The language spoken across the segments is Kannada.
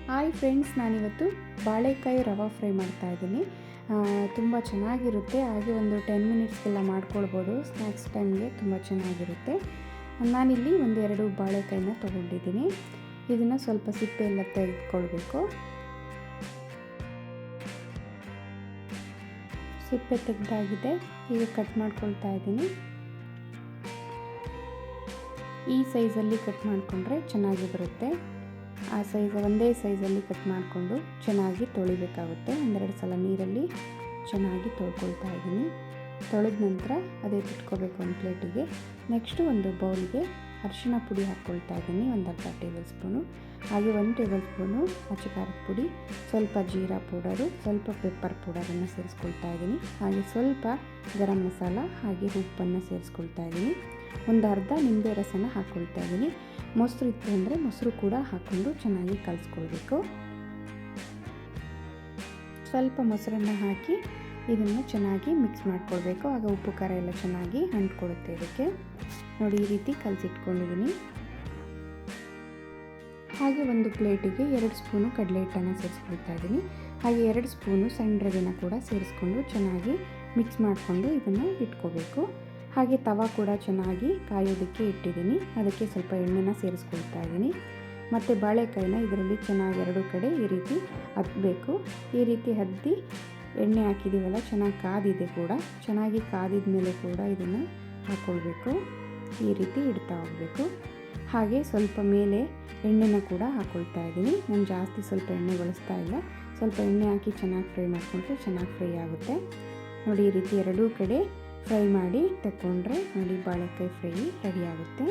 ಹಾಯ್ ಫ್ರೆಂಡ್ಸ್, ನಾನಿವತ್ತು ಬಾಳೆಕಾಯಿ ರವೆ ಫ್ರೈ ಮಾಡ್ತಾಯಿದ್ದೀನಿ. ತುಂಬ ಚೆನ್ನಾಗಿರುತ್ತೆ. ಹಾಗೆ ಒಂದು 10 ಮಿನಿಟ್ಸ್ಗೆಲ್ಲ ಮಾಡ್ಕೊಳ್ಬೋದು. ಸ್ನ್ಯಾಕ್ಸ್ ಟೈಮ್ಗೆ ತುಂಬ ಚೆನ್ನಾಗಿರುತ್ತೆ. ನಾನಿಲ್ಲಿ ಒಂದೆರಡು ಬಾಳೆಕಾಯಿನ ತೊಗೊಂಡಿದ್ದೀನಿ. ಇದನ್ನು ಸ್ವಲ್ಪ ಸಿಪ್ಪೆ ಎಲ್ಲ ತೆಗೆದುಕೊಳ್ಬೇಕು. ಸಿಪ್ಪೆ ತೆಗೆದಾಗಿದೆ. ಈಗ ಕಟ್ ಮಾಡ್ಕೊಳ್ತಾ ಇದ್ದೀನಿ. ಈ ಸೈಜಲ್ಲಿ ಕಟ್ ಮಾಡಿಕೊಂಡ್ರೆ ಚೆನ್ನಾಗಿ ಬರುತ್ತೆ. ಆ ಒಂದೇ ಸೈಜಲ್ಲಿ ಕಟ್ ಮಾಡಿಕೊಂಡು ಚೆನ್ನಾಗಿ ತೊಳಿಬೇಕಾಗುತ್ತೆ. ಒಂದೆರಡು ಸಲ ನೀರಲ್ಲಿ ಚೆನ್ನಾಗಿ ತೊಳ್ಕೊಳ್ತಾ ಇದ್ದೀನಿ. ತೊಳೆದ ನಂತರ ಅದೇ ಇಟ್ಕೋಬೇಕು ಒಂದು ಪ್ಲೇಟಿಗೆ. ನೆಕ್ಸ್ಟು ಒಂದು ಬೌಲ್ಗೆ ಅರಿಶಿಣ ಪುಡಿ ಹಾಕ್ಕೊಳ್ತಾ ಇದ್ದೀನಿ, ಒಂದು ಅರ್ಧ ಟೇಬಲ್ ಸ್ಪೂನು. ಹಾಗೆ 1 ಟೇಬಲ್ ಸ್ಪೂನು ಅಚ್ಚ ಖಾರದ ಪುಡಿ, ಸ್ವಲ್ಪ ಜೀರಾ ಪೌಡರು, ಸ್ವಲ್ಪ ಪೆಪ್ಪರ್ ಪೌಡರನ್ನು ಸೇರಿಸ್ಕೊಳ್ತಾ ಇದ್ದೀನಿ. ಹಾಗೆ ಸ್ವಲ್ಪ ಗರಂ ಮಸಾಲ ಹಾಗೆ ಉಪ್ಪನ್ನು ಸೇರಿಸ್ಕೊಳ್ತಾ ಇದ್ದೀನಿ. ಒಂದು ಅರ್ಧ ನಿಂಬೆ ರಸನ ಹಾಕ್ಕೊಳ್ತಾ ಇದ್ದೀನಿ. ಮೊಸರು ಇತ್ತು ಅಂದರೆ ಮೊಸರು ಕೂಡ ಹಾಕ್ಕೊಂಡು ಚೆನ್ನಾಗಿ ಕಲಿಸ್ಕೊಳ್ಬೇಕು. ಸ್ವಲ್ಪ ಮೊಸರನ್ನು ಹಾಕಿ ಇದನ್ನು ಚೆನ್ನಾಗಿ ಮಿಕ್ಸ್ ಮಾಡ್ಕೊಳ್ಬೇಕು. ಆಗ ಉಪ್ಪು ಖಾರ ಎಲ್ಲ ಚೆನ್ನಾಗಿ ಅಂಟ್ಕೊಳುತ್ತೆ ಇದಕ್ಕೆ. ನೋಡಿ, ಈ ರೀತಿ ಕಲಸಿಟ್ಕೊಂಡಿದ್ದೀನಿ. ಹಾಗೆ ಒಂದು ಪ್ಲೇಟಿಗೆ 2 ಸ್ಪೂನು ಕಡಲೆ ಹಿಟ್ಟನ್ನು ಸೇರಿಸ್ಕೊಳ್ತಾ ಇದ್ದೀನಿ. ಹಾಗೆ 2 ಸ್ಪೂನು ಸಣ್ಣ ರವೆನ ಕೂಡ ಸೇರಿಸ್ಕೊಂಡು ಚೆನ್ನಾಗಿ ಮಿಕ್ಸ್ ಮಾಡಿಕೊಂಡು ಇದನ್ನು ಇಟ್ಕೋಬೇಕು. ಹಾಗೆ ತವ ಕೂಡ ಚೆನ್ನಾಗಿ ಕಾಯೋದಕ್ಕೆ ಇಟ್ಟಿದ್ದೀನಿ. ಅದಕ್ಕೆ ಸ್ವಲ್ಪ ಎಣ್ಣೆನ ಸೇರಿಸ್ಕೊಳ್ತಾ ಇದ್ದೀನಿ. ಮತ್ತು ಬಾಳೆಕಾಯಿನ ಇದರಲ್ಲಿ ಚೆನ್ನಾಗಿ 2 ಕಡೆ ಈ ರೀತಿ ಹತ್ತಬೇಕು. ಈ ರೀತಿ ಹದ್ದಿ ಎಣ್ಣೆ ಹಾಕಿದ್ದೀವಲ್ಲ, ಚೆನ್ನಾಗಿ ಕಾದಿದೆ ಕೂಡ. ಚೆನ್ನಾಗಿ ಕಾದಿದ ಮೇಲೆ ಕೂಡ ಇದನ್ನು ಹಾಕ್ಕೊಳ್ಬೇಕು. ಈ ರೀತಿ ಇಡ್ತಾ ಹೋಗಬೇಕು. ಹಾಗೆ ಸ್ವಲ್ಪ ಮೇಲೆ ಎಣ್ಣೆನ ಕೂಡ ಹಾಕ್ಕೊಳ್ತಾ ಇದ್ದೀನಿ. ನಾನು ಜಾಸ್ತಿ ಸ್ವಲ್ಪ ಎಣ್ಣೆ ಬಳಸ್ತಾ ಇಲ್ಲ. ಸ್ವಲ್ಪ ಎಣ್ಣೆ ಹಾಕಿ ಚೆನ್ನಾಗಿ ಫ್ರೈ ಮಾಡಿಕೊಂಡ್ರೆ ಚೆನ್ನಾಗಿ ಫ್ರೈ ಆಗುತ್ತೆ. ನೋಡಿ, ಈ ರೀತಿ 2 ಕಡೆ ಫ್ರೈ ಮಾಡಿ ತಗೊಂಡ್ರೆ ನೋಡಿ ಬಾಳೆಕಾಯಿ ಫ್ರೈ ರೆಡಿ ಆಗುತ್ತೆ.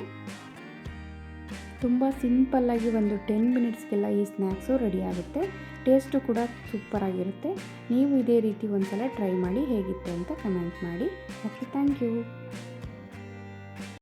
ತುಂಬ ಸಿಂಪಲ್ಲಾಗಿ ಒಂದು 10 ಮಿನಿಟ್ಸ್ಗೆಲ್ಲ ಈ ಸ್ನ್ಯಾಕ್ಸು ರೆಡಿ ಆಗುತ್ತೆ. ಟೇಸ್ಟು ಕೂಡ ಸೂಪರಾಗಿರುತ್ತೆ. ನೀವು ಇದೇ ರೀತಿ ಒಂದು ಸಲ ಟ್ರೈ ಮಾಡಿ ಹೇಗಿತ್ತು ಅಂತ ಕಮೆಂಟ್ ಮಾಡಿ. Okay, thank you.